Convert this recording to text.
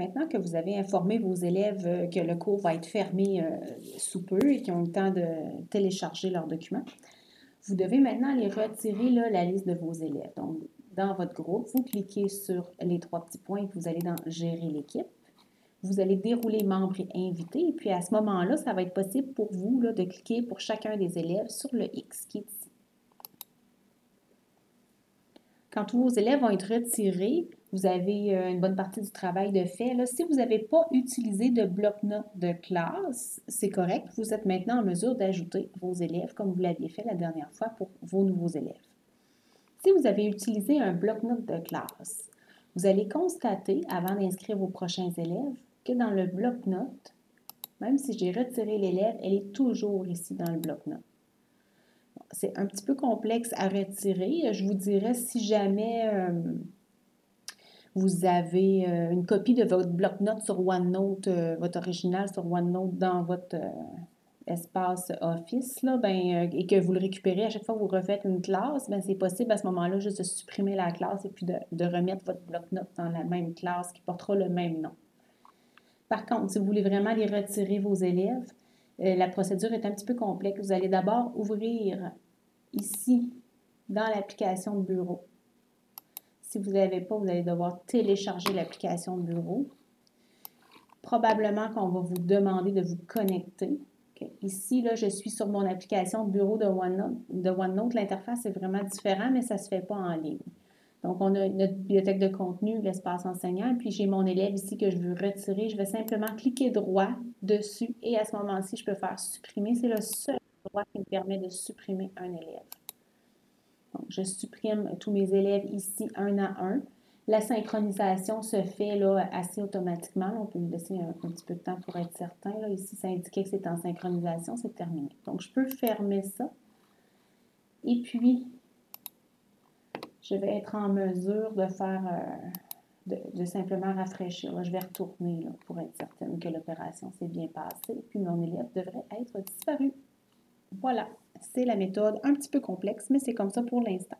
Maintenant que vous avez informé vos élèves que le cours va être fermé sous peu et qu'ils ont le temps de télécharger leurs documents, vous devez maintenant aller retirer là, la liste de vos élèves. Donc, dans votre groupe, vous cliquez sur les 3 petits points et vous allez dans Gérer l'équipe. Vous allez dérouler membres et invités. Et puis, à ce moment-là, ça va être possible pour vous là, de cliquer pour chacun des élèves sur le X qui est ici. Quand tous vos élèves vont être retirés, vous avez une bonne partie du travail de fait. Là, si vous n'avez pas utilisé de bloc-notes de classe, c'est correct. Vous êtes maintenant en mesure d'ajouter vos élèves comme vous l'aviez fait la dernière fois pour vos nouveaux élèves. Si vous avez utilisé un bloc-notes de classe, vous allez constater, avant d'inscrire vos prochains élèves, que dans le bloc-notes, même si j'ai retiré l'élève, elle est toujours ici dans le bloc-notes. C'est un petit peu complexe à retirer. Je vous dirais, si jamais vous avez une copie de votre bloc-notes sur OneNote, votre original sur OneNote dans votre espace Office, là, et que vous le récupérez à chaque fois que vous refaites une classe, c'est possible à ce moment-là juste de supprimer la classe et puis de remettre votre bloc-notes dans la même classe qui portera le même nom. Par contre, si vous voulez vraiment les retirer vos élèves, la procédure est un petit peu complexe. Vous allez d'abord ouvrir ici, dans l'application de bureau. Si vous n'avez pas, vous allez devoir télécharger l'application de bureau. Probablement qu'on va vous demander de vous connecter. Okay. Ici, là, je suis sur mon application de bureau de OneNote. L'interface est vraiment différente, mais ça ne se fait pas en ligne. Donc, on a notre bibliothèque de contenu, l'espace enseignant, puis j'ai mon élève ici que je veux retirer. Je vais simplement cliquer droit dessus et à ce moment-ci, je peux faire supprimer. C'est le seul droit qui me permet de supprimer un élève. Donc, je supprime tous mes élèves ici un à un. La synchronisation se fait là, assez automatiquement. On peut lui laisser un petit peu de temps pour être certain. Là, ici, ça indiquait que c'est en synchronisation, c'est terminé. Donc, je peux fermer ça. Et puis, je vais être en mesure de faire, de simplement rafraîchir. Là, je vais retourner là, pour être certaine que l'opération s'est bien passée. Et puis, mon élève devrait être disparu. Voilà, c'est la méthode un petit peu complexe, mais c'est comme ça pour l'instant.